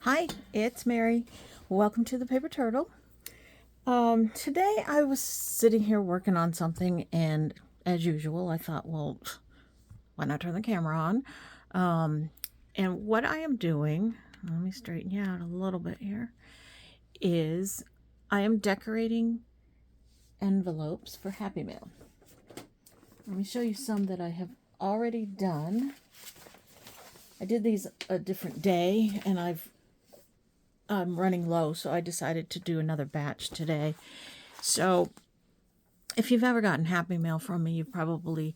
Hi, it's Mary. Welcome to the Paper Turtle. Today I was sitting here working on something, and as usual, I thought, well, why not turn the camera on? And what I am doing, let me straighten you out a little bit here, is I am decorating envelopes for Happy Mail. Let me show you some that I have already done. I did these a different day, and I'm running low, so I decided to do another batch today. So if you've ever gotten Happy Mail from me, you've probably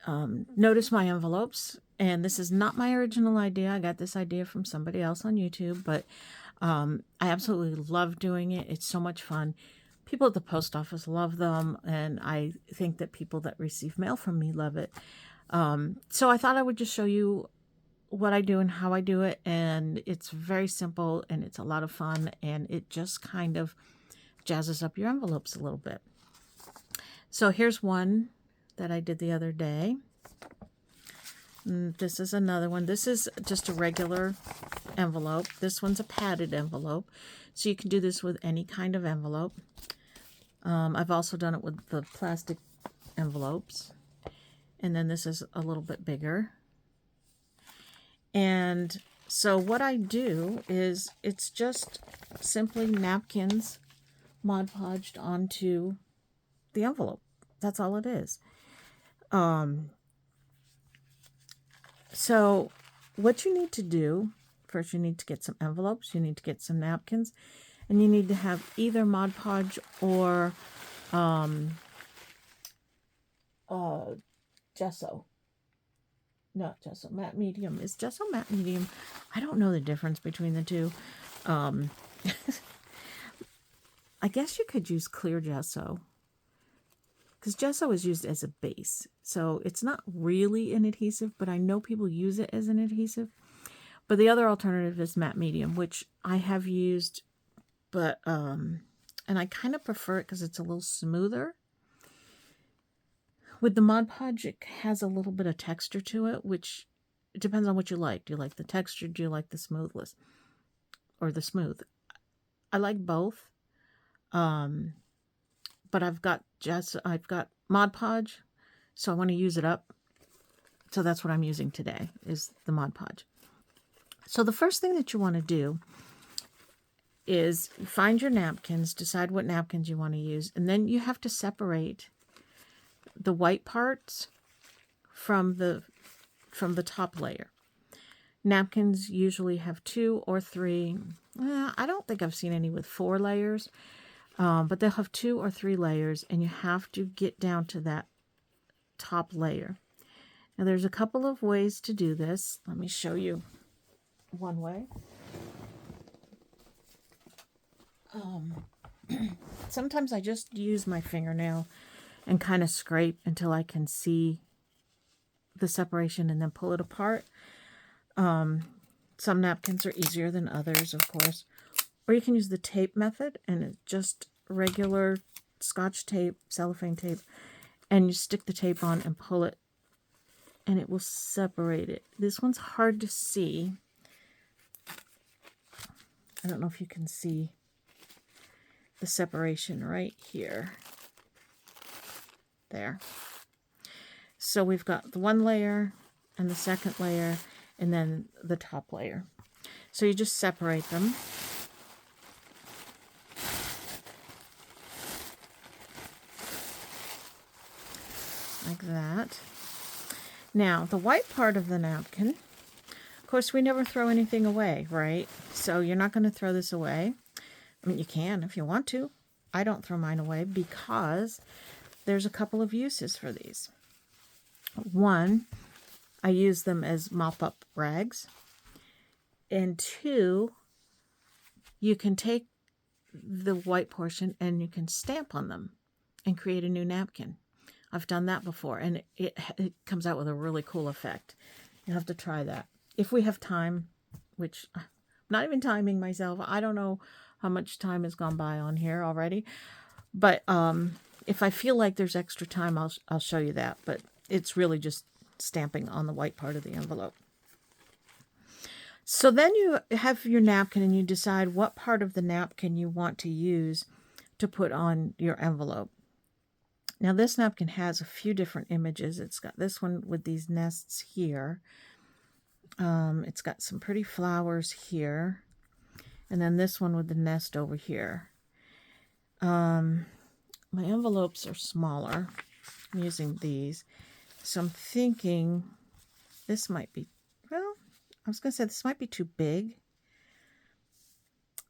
noticed my envelopes. And this is not my original idea. I got this idea from somebody else on YouTube, but I absolutely love doing it. It's so much fun. People at the post office love them, and I think that people that receive mail from me love it. So I thought I would just show you what I do and how I do it, and it's very simple and it's a lot of fun, and it just kind of jazzes up your envelopes a little bit. So here's one that I did the other day. And this is another one. This is just a regular envelope. This one's a padded envelope, so you can do this with any kind of envelope. I've also done it with the plastic envelopes, and then this is a little bit bigger. And so what I do is it's just simply napkins Mod Podged onto the envelope. That's all it is. So what you need to do, first you need to get some envelopes, you need to get some napkins, and you need to have either Mod Podge or gesso. Not gesso, matte medium. Is gesso matte medium? I don't know the difference between the two. I guess you could use clear gesso, because gesso is used as a base. So it's not really an adhesive, but I know people use it as an adhesive. But the other alternative is matte medium, which I have used, but and I kind of prefer it because it's a little smoother. With the Mod Podge, it has a little bit of texture to it, which it depends on what you like. Do you like the texture? Do you like the smoothness? Or the smooth? I like both. But I've got Mod Podge, so I want to use it up. So that's what I'm using today, is the Mod Podge. So the first thing that you want to do is find your napkins, decide what napkins you want to use, and then you have to separate the white parts from the top layer. Napkins usually have 2 or 3. I don't think I've seen any with 4 layers, but they'll have 2 or 3 layers, and you have to get down to that top layer. Now there's a couple of ways to do this. Let me show you one way. Sometimes I just use my fingernail and kind of scrape until I can see the separation and then pull it apart. Some napkins are easier than others, of course. Or you can use the tape method, and it's just regular Scotch tape, cellophane tape, and you stick the tape on and pull it, and it will separate it. This one's hard to see. I don't know if you can see the separation right here. There. So we've got the one layer and the second layer and then the top layer. So you just separate them. Like that. Now, the white part of the napkin, of course, we never throw anything away, right? So you're not going to throw this away. I mean, you can if you want to. I don't throw mine away because there's a couple of uses for these. One, I use them as mop-up rags. And 2, you can take the white portion and you can stamp on them and create a new napkin. I've done that before, and it comes out with a really cool effect. You'll have to try that. If we have time, which I'm not even timing myself. I don't know how much time has gone by on here already. But if I feel like there's extra time, I'll show you that. But it's really just stamping on the white part of the envelope. So then you have your napkin and you decide what part of the napkin you want to use to put on your envelope. Now this napkin has a few different images. It's got this one with these nests here. It's got some pretty flowers here. And then this one with the nest over here. My envelopes are smaller. I'm using these. So I'm thinking this might be, well, I was going to say this might be too big.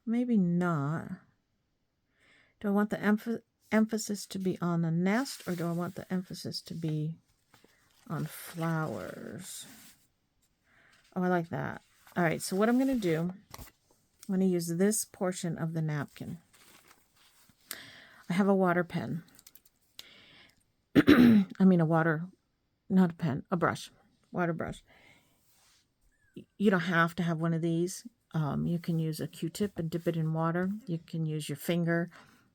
Maybe not. Do I want the emphasis to be on the nest, or do I want the emphasis to be on flowers? Oh, I like that. All right, so what I'm going to do, I'm going to use this portion of the napkin. I have a water pen. I mean not a pen, a brush, water brush. You don't have to have one of these. You can use a Q-tip and dip it in water. You can use your finger.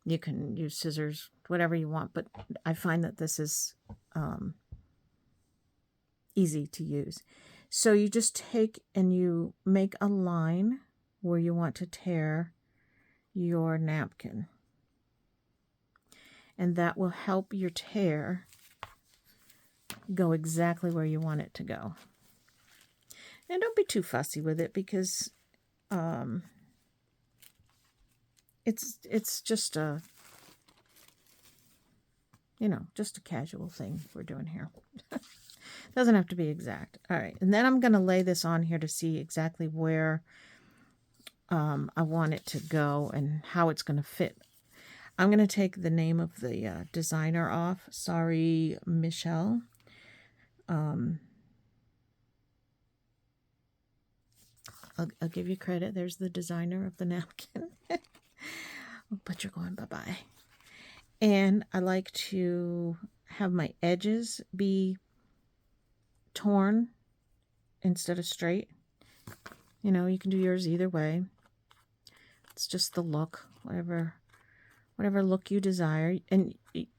You can use scissors, whatever you want. But I find that this is easy to use. So you just take and you make a line where you want to tear your napkin. And that will help your tear go exactly where you want it to go. And don't be too fussy with it, because it's just a, just a casual thing we're doing here. Doesn't have to be exact. All right, and then I'm going to lay this on here to see exactly where I want it to go and how it's going to fit. I'm going to take the name of the designer off. Sorry, Michelle. I'll give you credit. There's the designer of the napkin. But you're going bye-bye. And I like to have my edges be torn instead of straight. You can do yours either way. It's just the look, whatever look you desire. And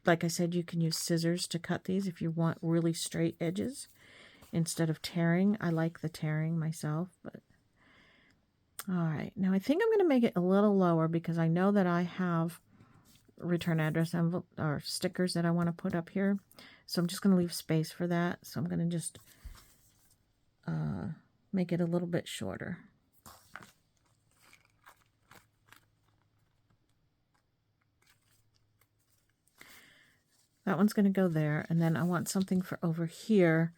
like I said, you can use scissors to cut these if you want really straight edges instead of tearing. I like the tearing myself, but all right. Now I think I'm going to make it a little lower because I know that I have return address envelope or stickers that I want to put up here. So I'm just going to leave space for that. So I'm going to just make it a little bit shorter. That one's going to go there. And then I want something for over here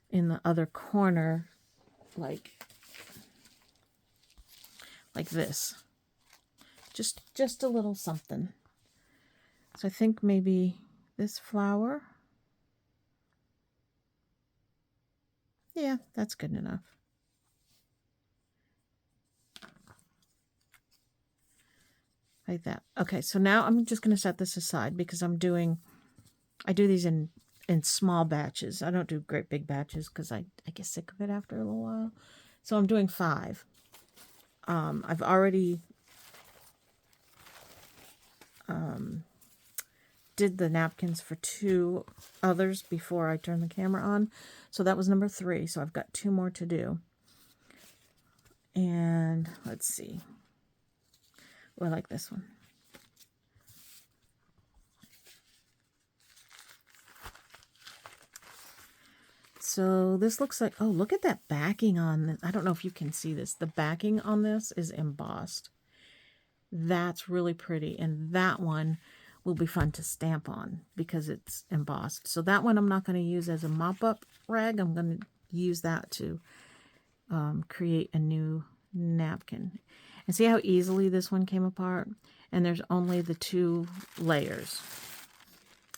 in the other corner, like this. Just a little something. So I think maybe this flower. Yeah, that's good enough. Like that. Okay, so now I'm just going to set this aside because I do these in small batches. I don't do great big batches because I get sick of it after a little while. So I'm doing 5. I've already did the napkins for 2 others before I turned the camera on. So that was number 3. So I've got 2 more to do. And let's see. Oh, I like this one. So this looks like, oh, look at that backing on this. I don't know if you can see this. The backing on this is embossed. That's really pretty. And that one will be fun to stamp on because it's embossed. So that one I'm not going to use as a mop-up rag. I'm going to use that to create a new napkin. And see how easily this one came apart? And there's only the 2 layers.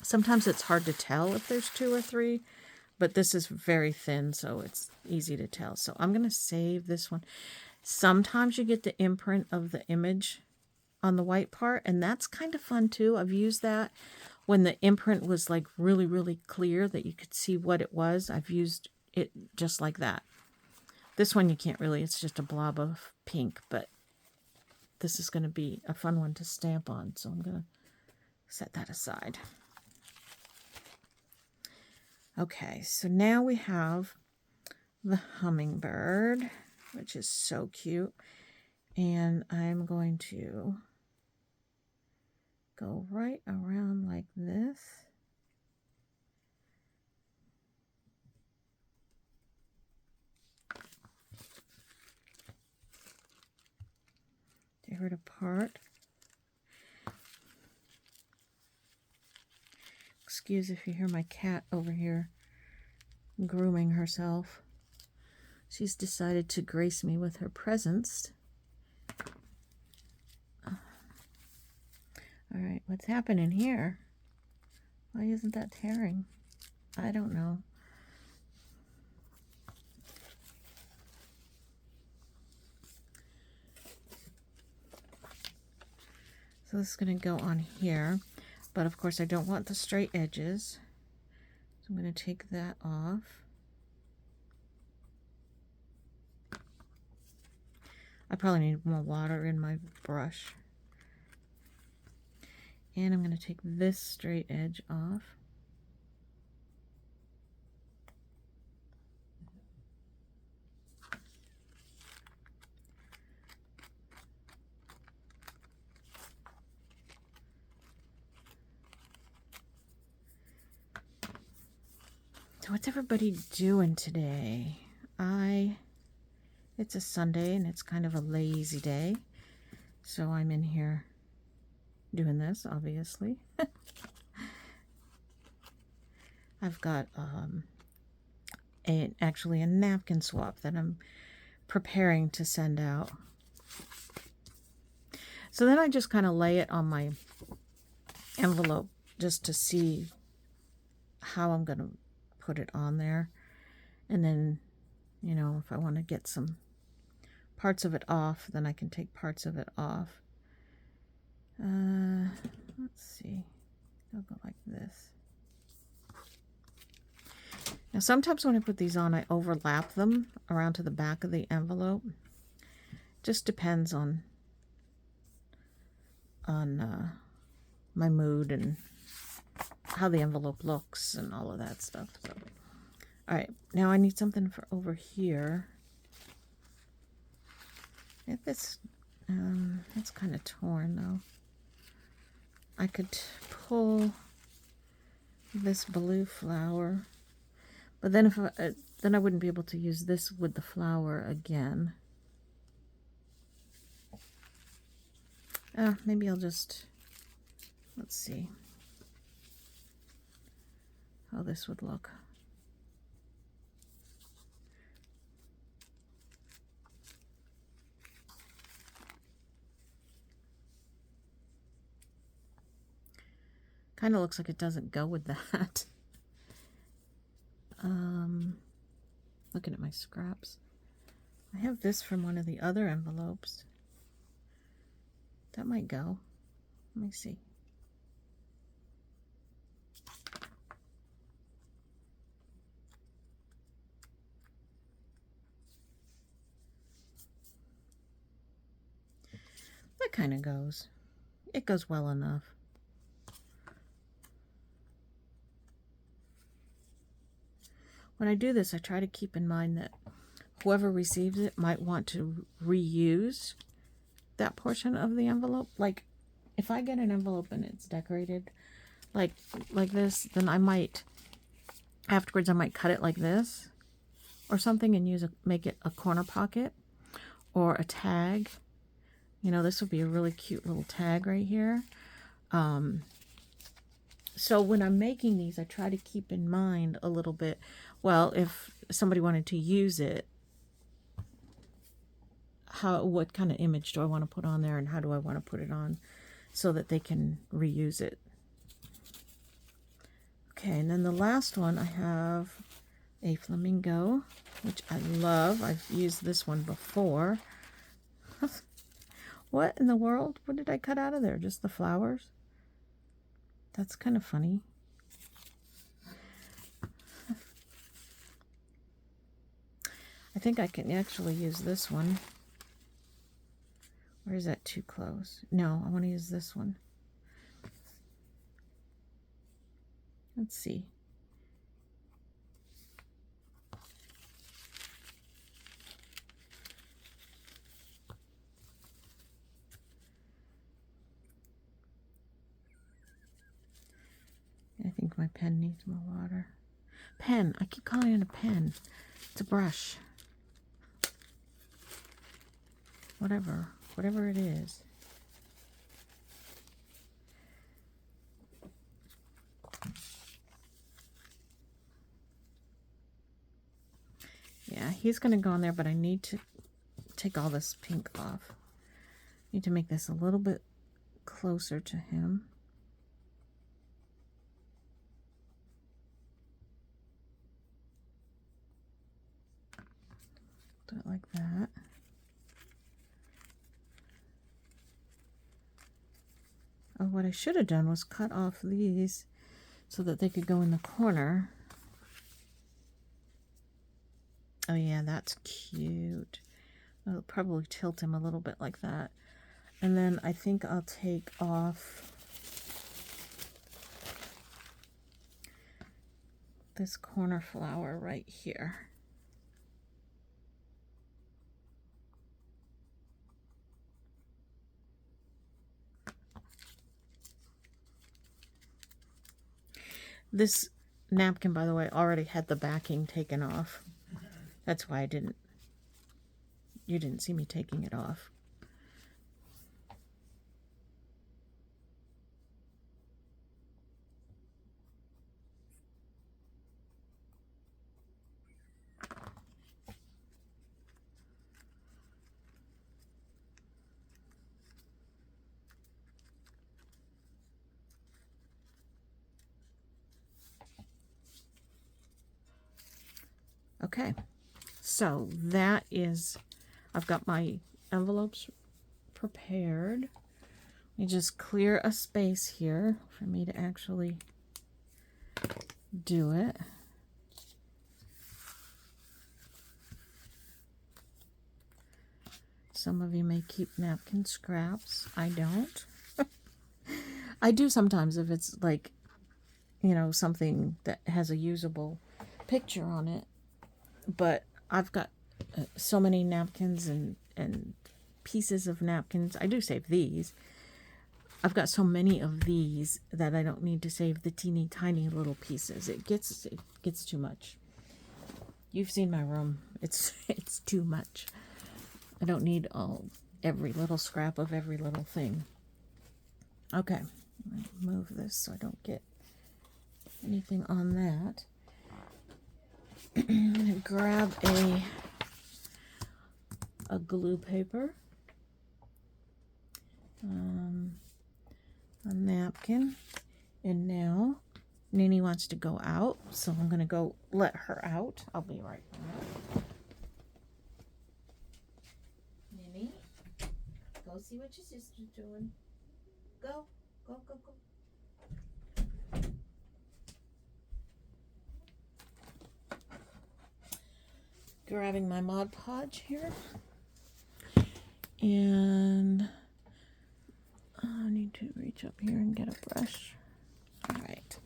Sometimes it's hard to tell if there's 2 or 3. But this is very thin, so it's easy to tell. So I'm going to save this one. Sometimes you get the imprint of the image on the white part, and that's kind of fun too. I've used that when the imprint was like really, really clear that you could see what it was. I've used it just like that. This one you can't really, it's just a blob of pink, but this is going to be a fun one to stamp on. So I'm going to set that aside. Okay, so now we have the hummingbird. which is so cute. And I'm going to go right around like this. Tear it apart. Excuse if you hear my cat over here grooming herself. She's decided to grace me with her presence. All right, what's happening here? Why isn't that tearing? I don't know. So this is going to go on here, but of course I don't want the straight edges. So I'm going to take that off. I probably need more water in my brush. And I'm going to take this straight edge off. So what's everybody doing today? It's a Sunday and it's kind of a lazy day. So I'm in here doing this, obviously. I've got actually a napkin swap that I'm preparing to send out. So then I just kind of lay it on my envelope just to see how I'm going to put it on there. And then, you know, if I want to get some parts of it off, then I can take parts of it off. Let's see. I'll go like this. Now sometimes when I put these on, I overlap them around to the back of the envelope. Just depends on my mood and how the envelope looks and all of that stuff. So, all right, now I need something for over here. If this, it's kind of torn though. I could pull this blue flower, but then then I wouldn't be able to use this with the flower again. Maybe I'll just, let's see how this would look. Kind of looks like it doesn't go with that. Looking at my scraps. I have this from one of the other envelopes. That might go. Let me see. That kind of goes. It goes well enough. When I do this, I try to keep in mind that whoever receives it might want to reuse that portion of the envelope. Like, if I get an envelope and it's decorated like this, then I might, afterwards, I might cut it like this or something and make it a corner pocket or a tag. You know, this would be a really cute little tag right here. So when I'm making these, I try to keep in mind a little bit, well, if somebody wanted to use it, what kind of image do I want to put on there and how do I want to put it on so that they can reuse it. Okay, and then the last one, I have a flamingo, which I love. I've used this one before. What in the world? What did I cut out of there? Just the flowers? That's kind of funny. I think I can actually use this one. Or is that too close? No, I want to use this one. Let's see. pen needs more water. Pen. I keep calling it a pen. It's a brush. Whatever it is. Yeah, he's going to go in there, but I need to take all this pink off. Need to make this a little bit closer to him. Do it like that. Oh, what I should have done was cut off these so that they could go in the corner. Oh yeah, that's cute. I'll probably tilt him a little bit like that. And then I think I'll take off this corner flower right here. This napkin, by the way, already had the backing taken off. That's why you didn't see me taking it off. Okay, so that is, I've got my envelopes prepared. Let me just clear a space here for me to actually do it. Some of you may keep napkin scraps. I don't. I do sometimes if it's like, you know, something that has a usable picture on it. But I've got so many napkins and pieces of napkins. I do save these. I've got so many of these that I don't need to save the teeny tiny little pieces. It gets too much. You've seen my room. It's too much. I don't need every little scrap of every little thing. Okay, move this so I don't get anything on that. I'm going to grab a glue paper, a napkin, and now Nini wants to go out, so I'm going to go let her out. I'll be right back. Nini, go see what your sister's doing. Go, go, go, go. Grabbing my Mod Podge here, and I need to reach up here and get a brush. All right,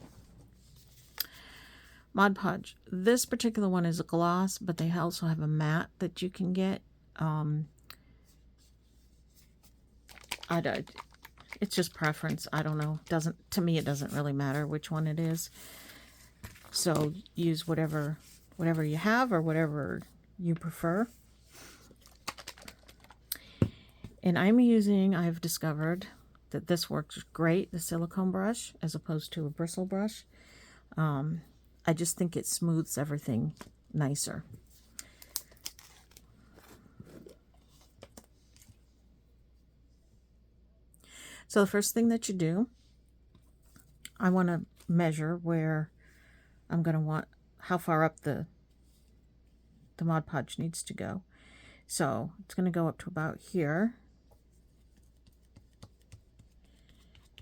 Mod Podge. This particular one is a gloss, but they also have a matte that you can get. It's just preference. I don't know. To me it doesn't really matter which one it is. So use whatever you have or whatever you prefer. And I've discovered that this works great, the silicone brush, as opposed to a bristle brush. I just think it smooths everything nicer. So the first thing that you do, I want to measure where I'm going to want, how far up the Mod Podge needs to go. So it's going to go up to about here.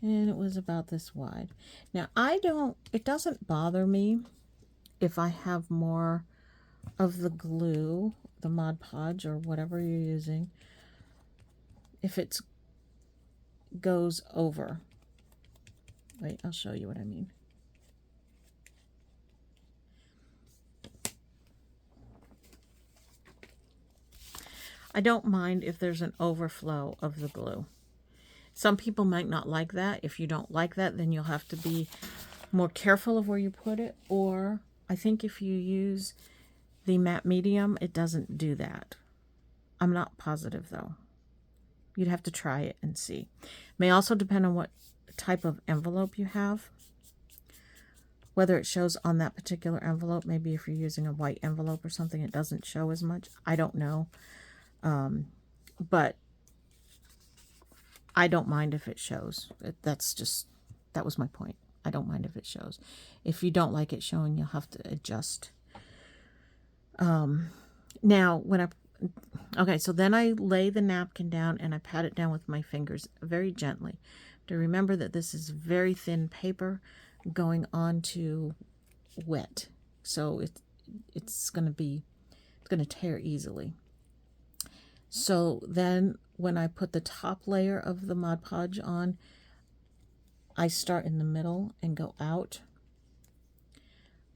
And it was about this wide. Now it doesn't bother me if I have more of the glue, the Mod Podge or whatever you're using, if it goes over. Wait, I'll show you what I mean. I don't mind if there's an overflow of the glue. Some people might not like that. If you don't like that, then you'll have to be more careful of where you put it, or I think if you use the matte medium, it doesn't do that. I'm not positive though. You'd have to try it and see. May also depend on what type of envelope you have. Whether it shows on that particular envelope. Maybe if you're using a white envelope or something, it doesn't show as much. I don't know. But I don't mind if it shows. That was my point. I don't mind if it shows. If you don't like it showing, you'll have to adjust. Now, okay, so then I lay the napkin down and I pat it down with my fingers very gently. To remember that this is very thin paper going on to wet. So it's going to tear easily. So then when I put the top layer of the Mod Podge on, I start in the middle and go out.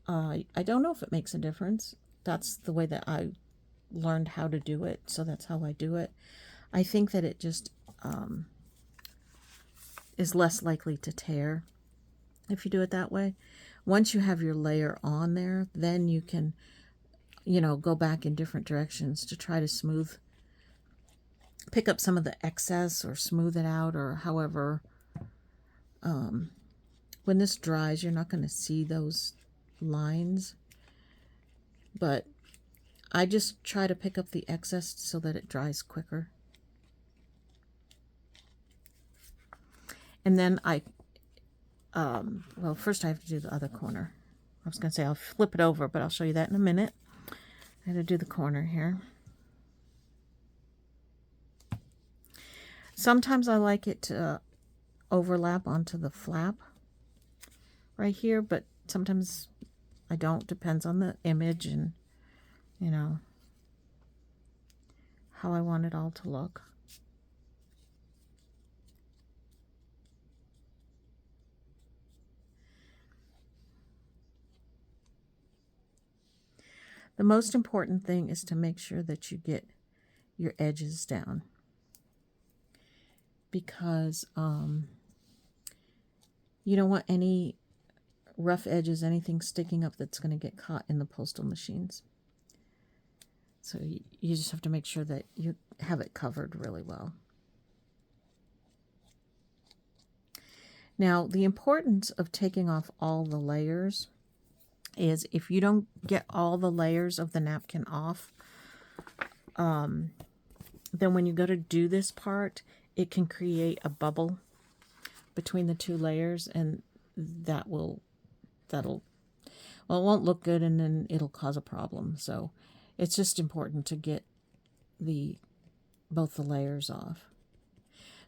I don't know if it makes a difference. That's the way that I learned how to do it, so that's how I do it. I think that it just is less likely to tear if you do it that way. Once you have your layer on there, then you can, go back in different directions to try to pick up some of the excess or smooth it out, or however. When this dries, you're not going to see those lines, but I just try to pick up the excess so that it dries quicker. And then well, first I have to do the other corner. I was going to say I'll flip it over, but I'll show you that in a minute. I had to do the corner here. Sometimes I like it to overlap onto the flap right here, but sometimes I don't. Depends on the image and, how I want it all to look. The most important thing is to make sure that you get your edges down, because you don't want any rough edges, anything sticking up that's going to get caught in the postal machines. So you just have to make sure that you have it covered really well. Now, the importance of taking off all the layers is if you don't get all the layers of the napkin off, then when you go to do this part, it can create a bubble between the two layers, and well, it won't look good, and then it'll cause a problem. So it's just important to get both the layers off.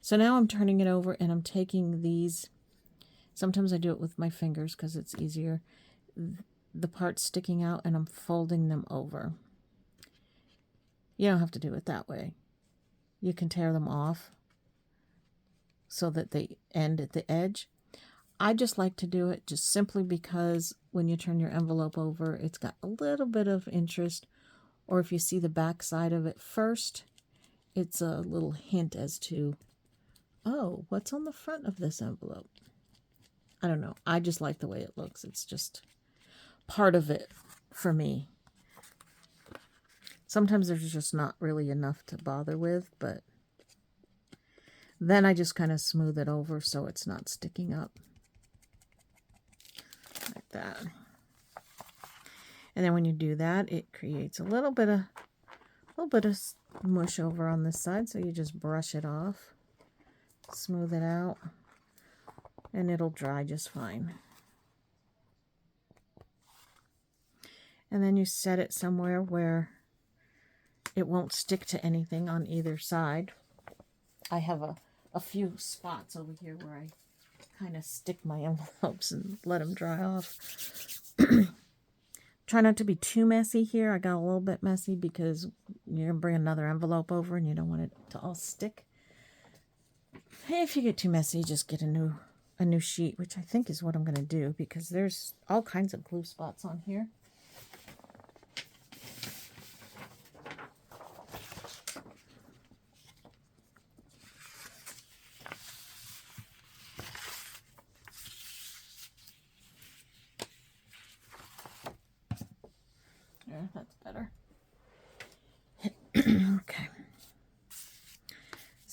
So now I'm turning it over and I'm taking these. Sometimes I do it with my fingers because it's easier. The parts sticking out, and I'm folding them over. You don't have to do it that way. You can tear them off so that they end at the edge. I just like to do it just simply because when you turn your envelope over, it's got a little bit of interest, or if you see the back side of it first, it's a little hint as to, oh, what's on the front of this envelope? I don't know. I just like the way it looks. It's just part of it for me. Sometimes there's just not really enough to bother with, but then I just kind of smooth it over so it's not sticking up like that. And then when you do that, it creates a little bit of mush over on this side, so you just brush it off, smooth it out, and it'll dry just fine. And then you set it somewhere where it won't stick to anything on either side. I have a few spots over here where I kind of stick my envelopes and let them dry off. Try not to be too messy here. I got a little bit messy because you're going to bring another envelope over and you don't want it to all stick. If you get too messy, just get a new sheet, which I think is what I'm going to do, because there's all kinds of glue spots on here.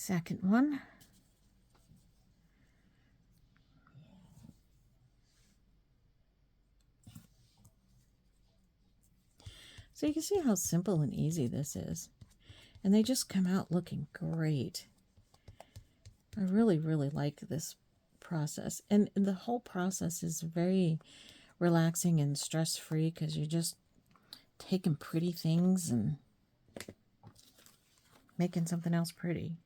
second one. So you can see how simple and easy this is. And they just come out looking great. I really, really like this process. And the whole process is very relaxing and stress-free because you're just taking pretty things and making something else pretty.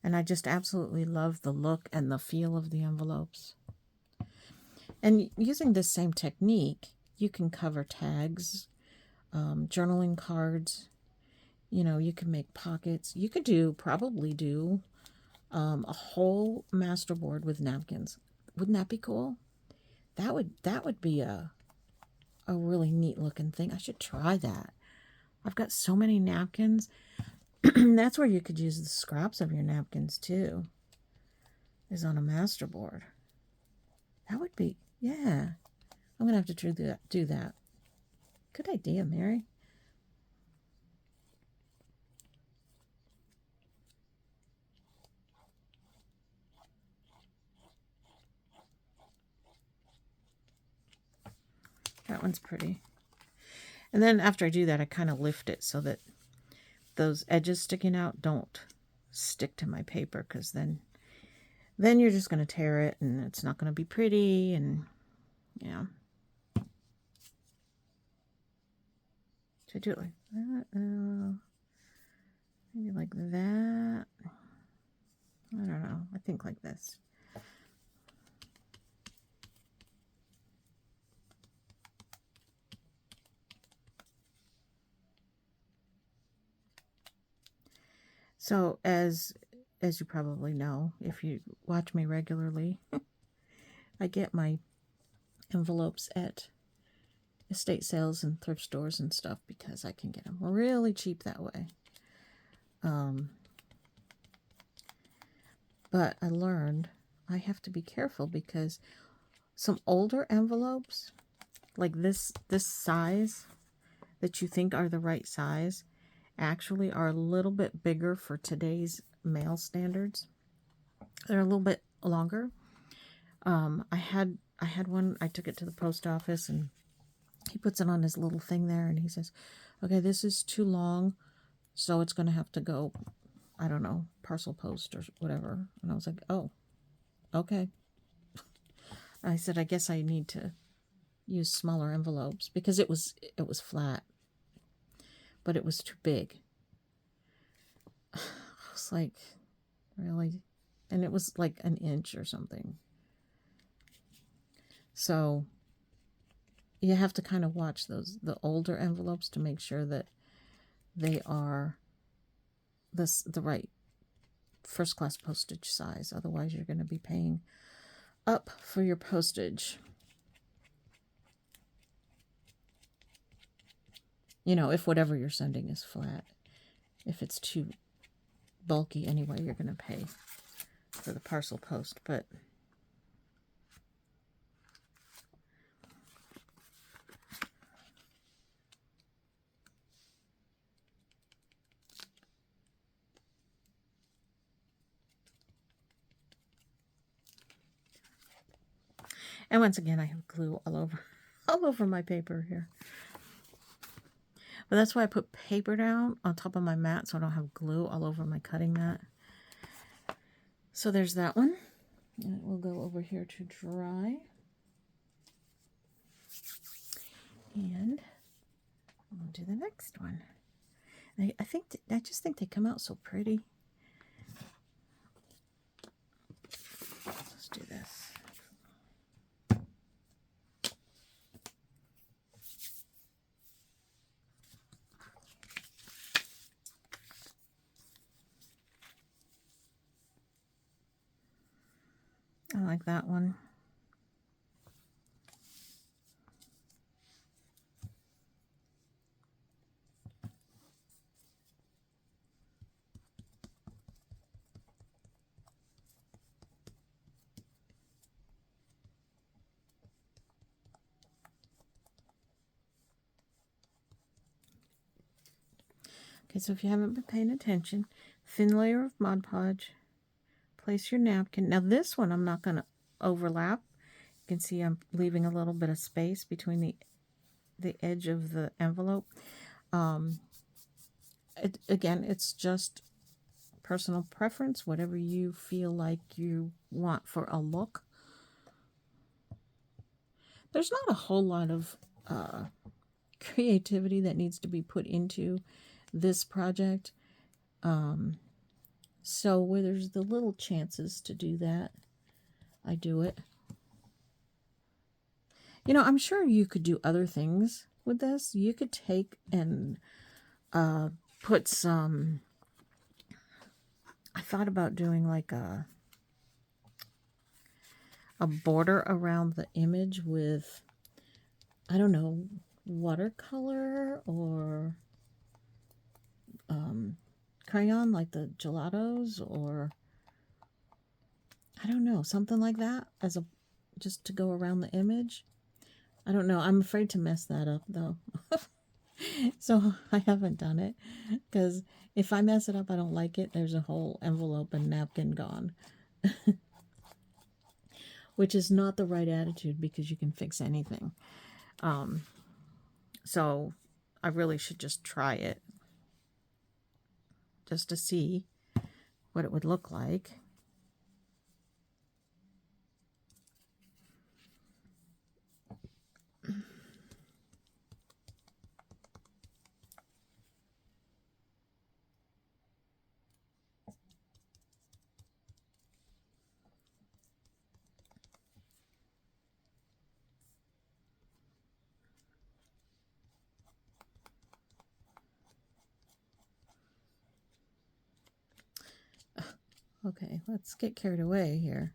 And I just absolutely love the look and the feel of the envelopes. And using this same technique, you can cover tags, journaling cards. You know, you can make pockets. You could probably do a whole masterboard with napkins. Wouldn't that be cool? That would be a really neat looking thing. I should try that. I've got so many napkins. That's where you could use the scraps of your napkins too, is on a masterboard. That would be, yeah. I'm going to have to do that. Good idea, Mary. That one's pretty. And then after I do that, I kind of lift it so that those edges sticking out don't stick to my paper, because then you're just going to tear it and it's not going to be pretty. And yeah. Should I do it like that? Maybe like that. I don't know. I think like this. So as you probably know, if you watch me regularly, I get my envelopes at estate sales and thrift stores and stuff because I can get them really cheap that way. But I learned I have to be careful because some older envelopes, like this size that you think are the right size, actually are a little bit bigger for today's mail standards. They're a little bit longer. I had one, I took it to the post office and he puts it on his little thing there and he says, okay, this is too long, so it's going to have to go, I don't know, parcel post or whatever. And I was like, oh, okay. I said, I guess I need to use smaller envelopes because it was flat, but it was too big. I was like, really? And it was like an inch or something. So you have to kind of watch the older envelopes to make sure that they are the right first class postage size. Otherwise, you're going to be paying up for your postage. You know, if whatever you're sending is flat. If it's too bulky anyway, you're going to pay for the parcel post. But and once again, I have glue all over my paper here. But that's why I put paper down on top of my mat so I don't have glue all over my cutting mat. So there's that one. And it will go over here to dry. And I'll do the next one. I just think they come out so pretty. Let's do this. I like that one. Okay, so if you haven't been paying attention, thin layer of Mod Podge, place your napkin. Now this one I'm not going to overlap. You can see I'm leaving a little bit of space between the edge of the envelope. Again, it's just personal preference, whatever you feel like you want for a look. There's not a whole lot of creativity that needs to be put into this project. So where there's the little chances to do that, I do it. You know, I'm sure you could do other things with this. You could take and put some, I thought about doing like a border around the image with, I don't know, watercolor or crayon like the gelatos, or I don't know, something like that as a just to go around the image. I don't know. I'm afraid to mess that up though. So I haven't done it because if I mess it up, I don't like it. There's a whole envelope and napkin gone. Which is not the right attitude because you can fix anything. So I really should just try it just to see what it would look like. Okay, let's get carried away here.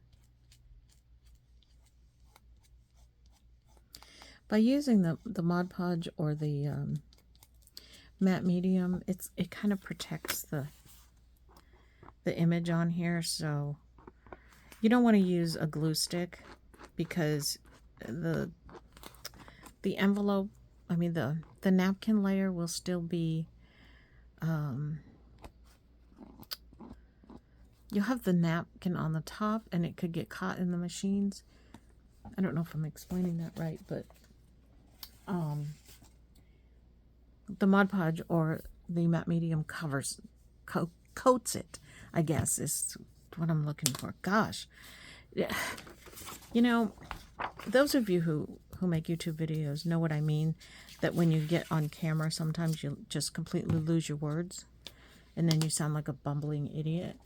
By using the Mod Podge or the matte medium, it kind of protects the image on here, so you don't want to use a glue stick because the envelope, I mean the napkin layer will still be you'll have the napkin on the top and it could get caught in the machines. I don't know if I'm explaining that right, but the Mod Podge or the matte medium coats it, I guess is what I'm looking for. Gosh, you know, those of you who make YouTube videos know what I mean, that when you get on camera sometimes you just completely lose your words and then you sound like a bumbling idiot.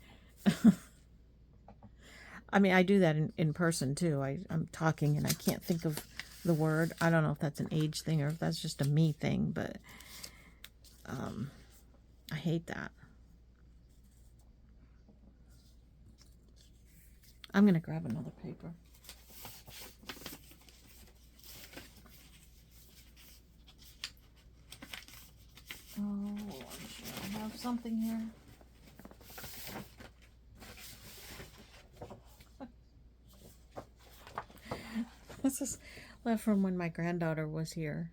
I mean, I do that in person too. I'm talking and I can't think of the word. I don't know if that's an age thing or if that's just a me thing, but I hate that. I'm going to grab another paper. Oh, I'm sure I have something here. This is left from when my granddaughter was here.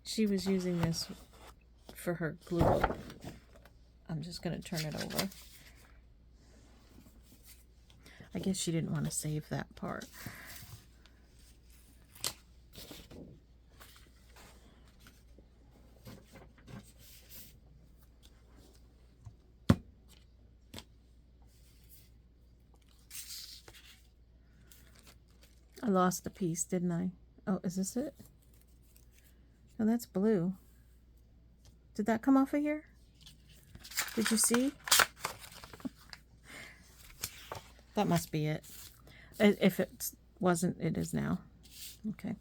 she was using this for her glue book. I'm just going to turn it over. I guess she didn't want to save that part. I lost a piece, didn't I? Oh, is this it? Oh, that's blue. Did that come off of here? Did you see? That must be it. If it wasn't, it is now. Okay.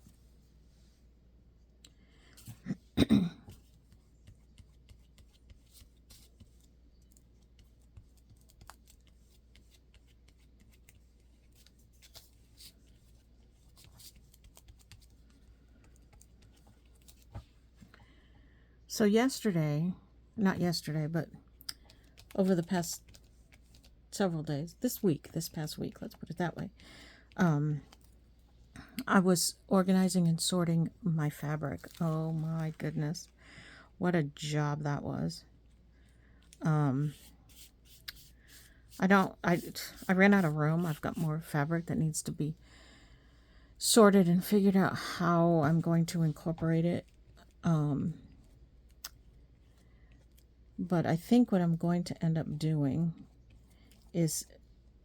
So yesterday, not yesterday, but over the past several days, this past week, let's put it that way, I was organizing and sorting my fabric. Oh my goodness. what a job that was. I ran out of room. I've got more fabric that needs to be sorted and figured out how I'm going to incorporate it. But I think what I'm going to end up doing is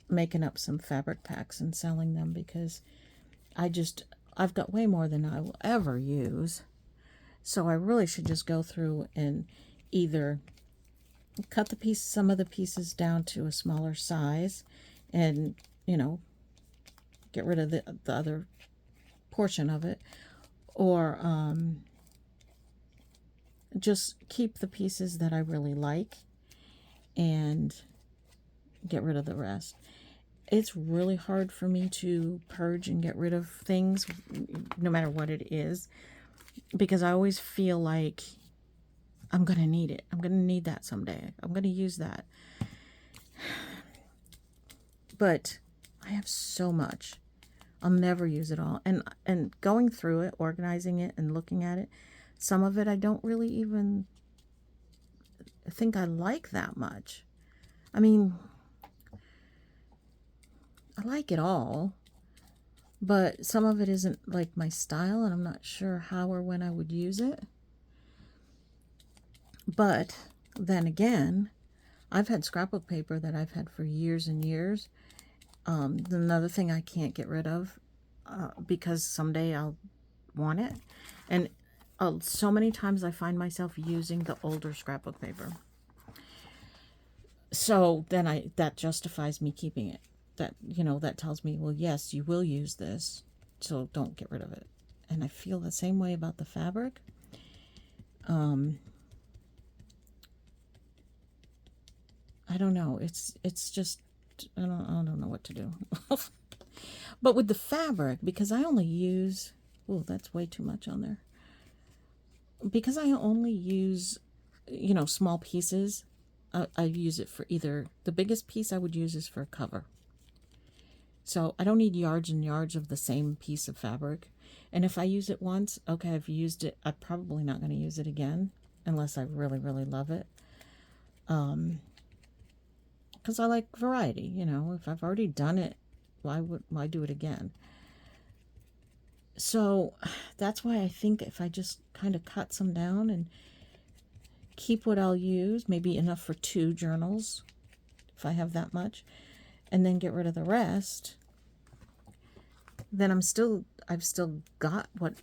making up some fabric packs and selling them, because I've got way more than I will ever use. So I really should just go through and either cut some of the pieces down to a smaller size and, get rid of the other portion of it, or just keep the pieces that I really like and get rid of the rest. It's really hard for me to purge and get rid of things, no matter what it is, because I always feel like I'm going to need it. I'm going to need that someday. I'm going to use that. But I have so much. I'll never use it all. And going through it, organizing it, and looking at it, some of it I don't really even think I like that much. I mean, I like it all, but some of it isn't like my style, and I'm not sure how or when I would use it. But then again, I've had scrapbook paper that I've had for years and years. Another thing I can't get rid of because someday I'll want it. And so many times I find myself using the older scrapbook paper. So then that justifies me keeping it. That tells me, well, yes, you will use this, so don't get rid of it. And I feel the same way about the fabric. I don't know. It's just, I don't know what to do. But with the fabric, because I only use, oh, that's way too much on there. Because I only use, small pieces, I use it for either, the biggest piece I would use is for a cover. So I don't need yards and yards of the same piece of fabric. And if I use it once, okay, I've used it. I'm probably not going to use it again unless I really, really love it. Because I like variety, If I've already done it, why do it again? So that's why I think if I just kind of cut some down and keep what I'll use, maybe enough for 2 journals, if I have that much, and then get rid of the rest, then I've still got what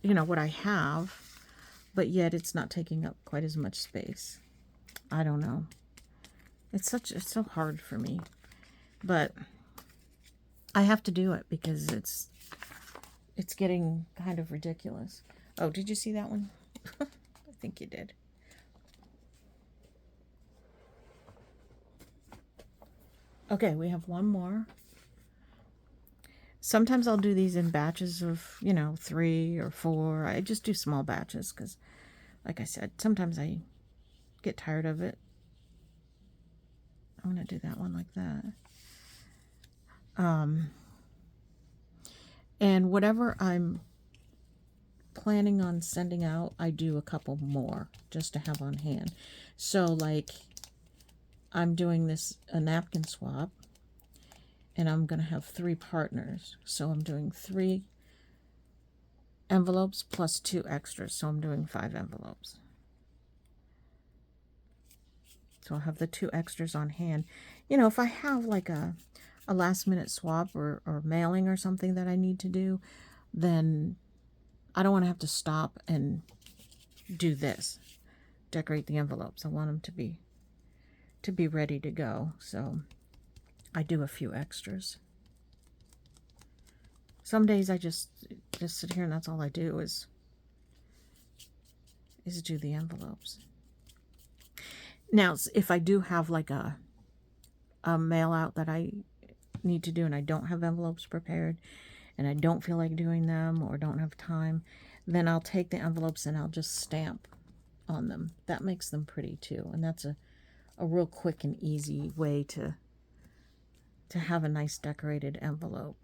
I have, but yet it's not taking up quite as much space. I don't know. It's so hard for me, but I have to do it because it's getting kind of ridiculous. Oh, did you see that one? I think you did. Okay, we have one more. Sometimes I'll do these in batches of, 3 or 4. I just do small batches because, like I said, sometimes I get tired of it. I'm going to do that one like that. And whatever I'm planning on sending out, I do a couple more just to have on hand. So, like, I'm doing a napkin swap, and I'm going to have 3 partners. So I'm doing 3 envelopes plus 2 extras. So I'm doing 5 envelopes. So I'll have the 2 extras on hand. If I have like a last minute swap or mailing or something that I need to do, then I don't want to have to stop and do this, decorate the envelopes. I want them to be ready to go. So I do a few extras. Some days I just sit here and that's all I do is do the envelopes. Now, if I do have like a mail out that I need to do and I don't have envelopes prepared and I don't feel like doing them or don't have time, then I'll take the envelopes and I'll just stamp on them. That makes them pretty too, and that's a real quick and easy way to have a nice decorated envelope.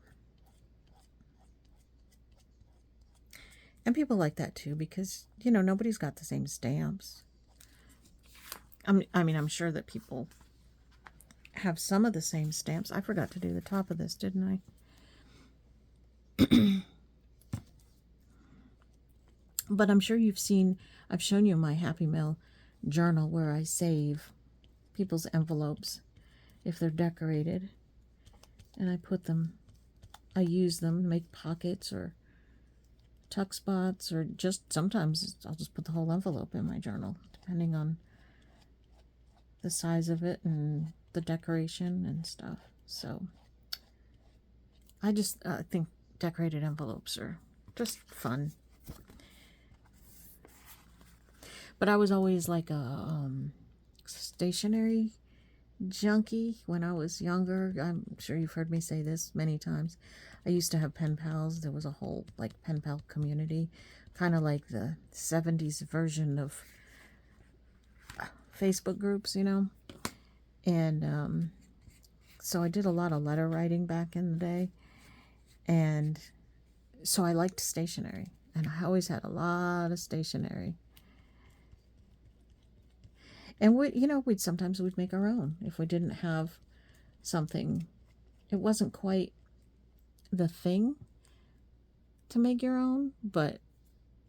And people like that too because, you know, nobody's got the same stamps. I mean, I'm sure that people have some of the same stamps. I forgot to do the top of this, didn't I? But I'm sure you've seen, I've shown you my Happy Mail journal where I save people's envelopes if they're decorated. And I put them, I use them to make pockets or tuck spots, or just sometimes I'll just put the whole envelope in my journal, depending on the size of it and the decoration and stuff. So I just think decorated envelopes are just fun. But I was always like a stationery junkie when I was younger. I'm sure you've heard me say this many times. I used to have pen pals. There was a whole like pen pal community, kind of like the 70s version of Facebook groups, you know. And so I did a lot of letter writing back in the day, and so I liked stationery, and I always had a lot of stationery. And we, you know, we'd make our own if we didn't have something. It wasn't quite the thing to make your own, but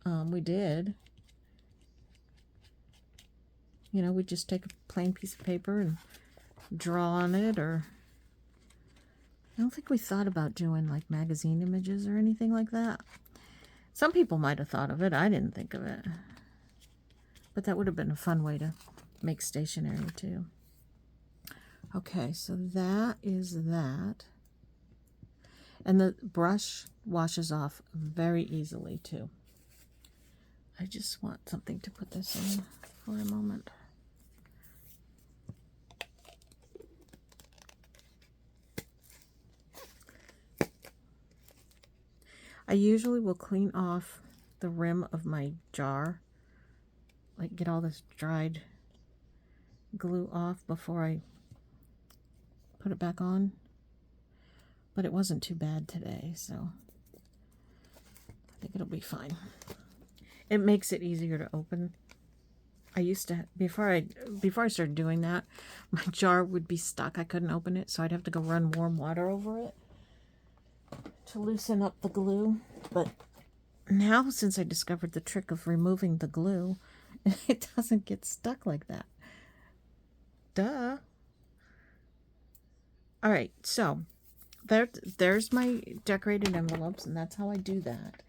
we did. You know, we'd just take a plain piece of paper and draw on it, or I don't think we thought about doing like magazine images or anything like that. Some people might have thought of it. I didn't think of it. But that would have been a fun way to make stationery too. Okay, so that is that. And the brush washes off very easily too. I just want something to put this in for a moment. I usually will clean off the rim of my jar, like get all this dried glue off before I put it back on. But it wasn't too bad today, so I think it'll be fine. It makes it easier to open. I used to, before I started doing that, my jar would be stuck. I couldn't open it, so I'd have to go run warm water over it to loosen up the glue. But now, since I discovered the trick of removing the glue, it doesn't get stuck like that. Duh. All right, so there's my decorated envelopes, and that's how I do that.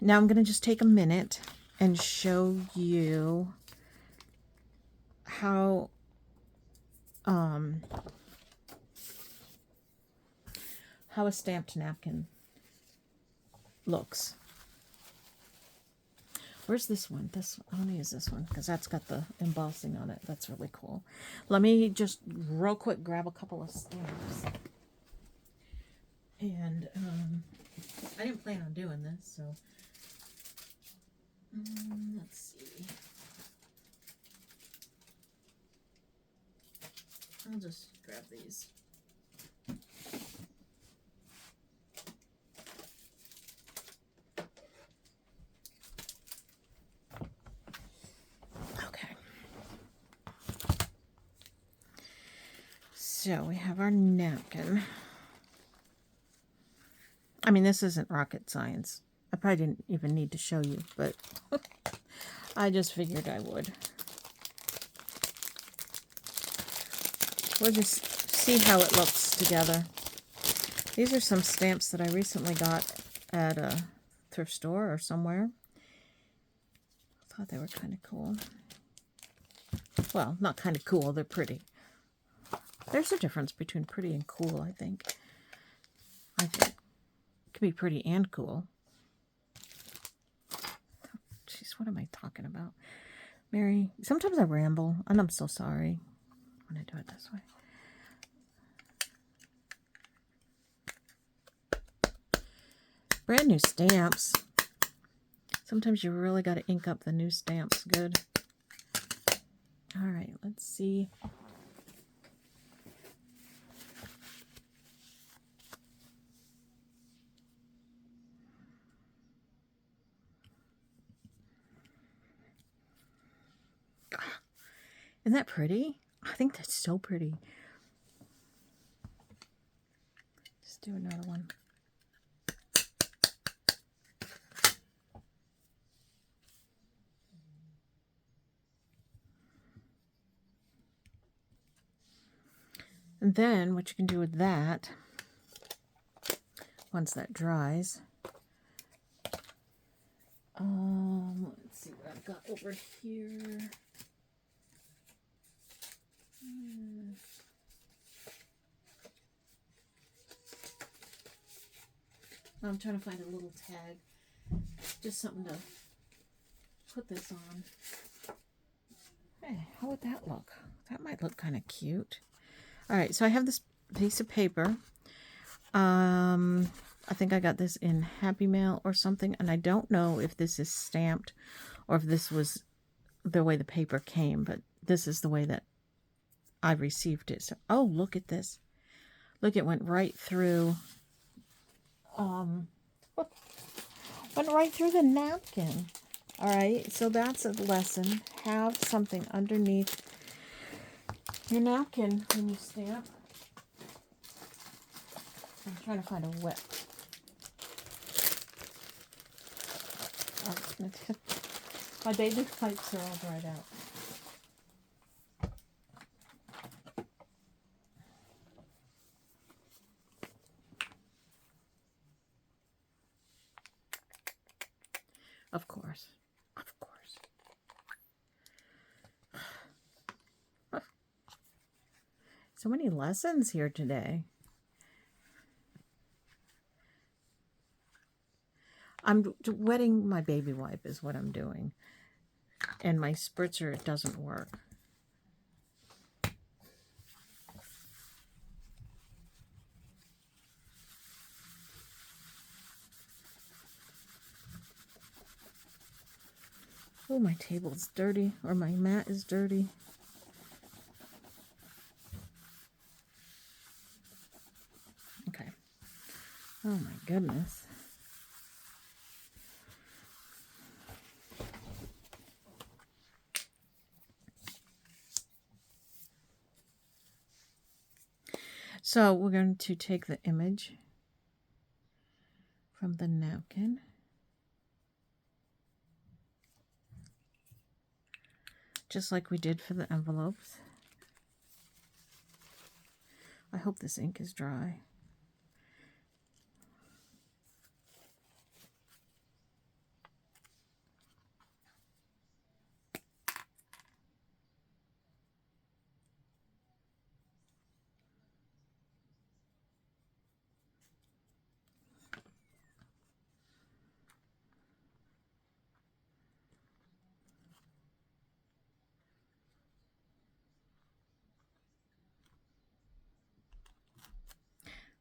Now I'm going to just take a minute and show you how a stamped napkin looks. Where's this one? I want to use this one because that's got the embossing on it. That's really cool. Let me just real quick grab a couple of stamps. And I didn't plan on doing this, so let's see. I'll just grab these. Okay. So we have our napkin. I mean, this isn't rocket science. I probably didn't even need to show you, but I just figured I would. We'll just see how it looks together. These are some stamps that I recently got at a thrift store or somewhere. I thought they were kind of cool. Well, not kind of cool, they're pretty. There's a difference between pretty and cool, I think. I think it can be pretty and cool. Jeez, what am I talking about? Mary, sometimes I ramble, and I'm so sorry when I do it this way. Brand new stamps. Sometimes you really got to ink up the new stamps good. All right, let's see. Isn't that pretty? I think that's so pretty. Let's do another one. And then what you can do with that, once that dries, let's see what I've got over here. I'm trying to find a little tag, just something to put this on. Hey, how would that look? That might look kind of cute. All right, so I have this piece of paper. I think I got this in Happy Mail or something, and I don't know if this is stamped or if this was the way the paper came, but this is the way that I received it. So, oh, look at this. Look, it went right through, went right through the napkin. All right, so that's a lesson. Have something underneath your napkin when you stamp. I'm trying to find a wet. Oh, my baby pipes are all dried out. Of course. Of course. So many lessons here today. I'm wetting my baby wipe is what I'm doing. And my spritzer doesn't work. Oh, my table's dirty, or my mat is dirty. Okay. Oh my goodness. So we're going to take the image from the napkin. Just like we did for the envelopes. I hope this ink is dry.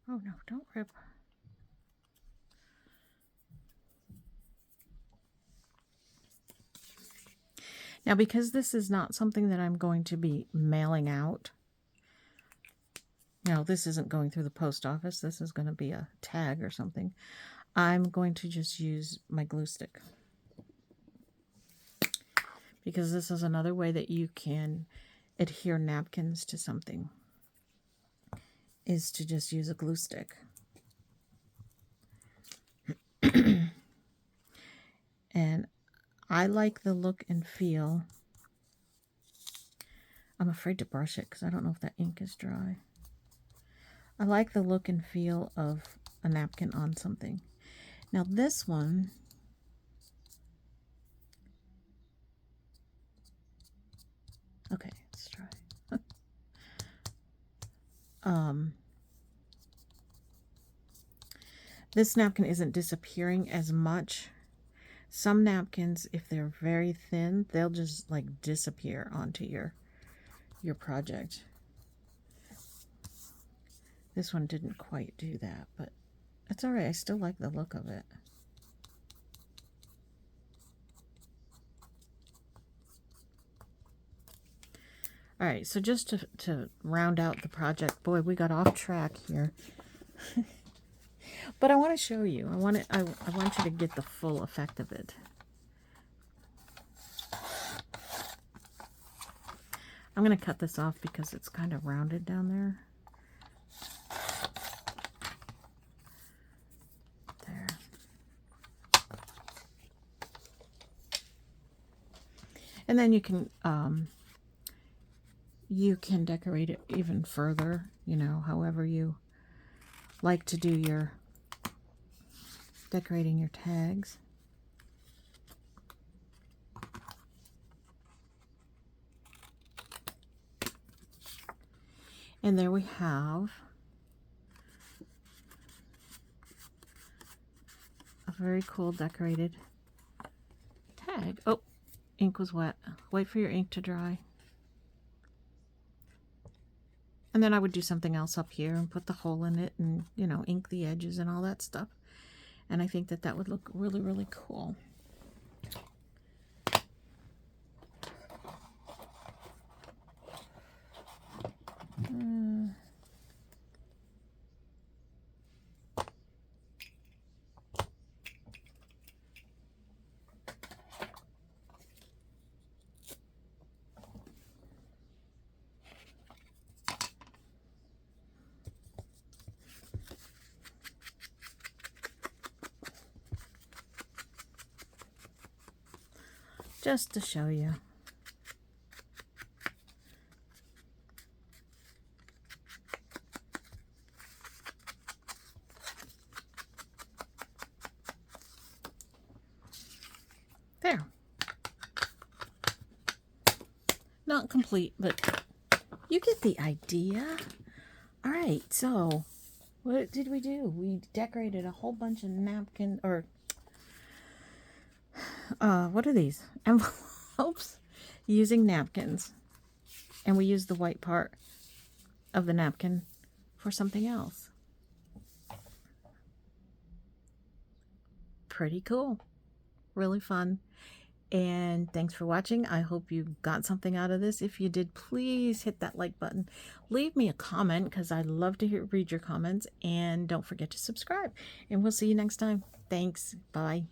Oh no, don't rip. Now, because this is not something that I'm going to be mailing out, this isn't going through the post office. This is going to be a tag or something. I'm going to just use my glue stick. Because this is another way that you can adhere napkins to something, is to just use a glue stick. And I like the look and feel. I'm afraid to brush it because I don't know if that ink is dry. I like the look and feel of a napkin on something. Now this one, okay, it's dry. This napkin isn't disappearing as much. Some napkins, if they're very thin, they'll just like disappear onto your project. This one didn't quite do that, but that's all right. I still like the look of it. All right, so just to round out the project, boy, we got off track here. But I want to show you. I want you to get the full effect of it. I'm going to cut this off because it's kind of rounded down there. There. And then you can decorate it even further, you know, however you like to do your decorating your tags. And there we have a very cool decorated tag. Oh, ink was wet. Wait for your ink to dry. And then I would do something else up here and put the hole in it and, you know, ink the edges and all that stuff. And I think that that would look really, really cool. Just to show you. There. Not complete, but you get the idea. All right, so what did we do? We decorated a whole bunch of napkin, or what are these? Envelopes using napkins. And we used the white part of the napkin for something else. Pretty cool. Really fun. And thanks for watching. I hope you got something out of this. If you did, please hit that like button. Leave me a comment because I love to read your comments. And don't forget to subscribe. And we'll see you next time. Thanks. Bye.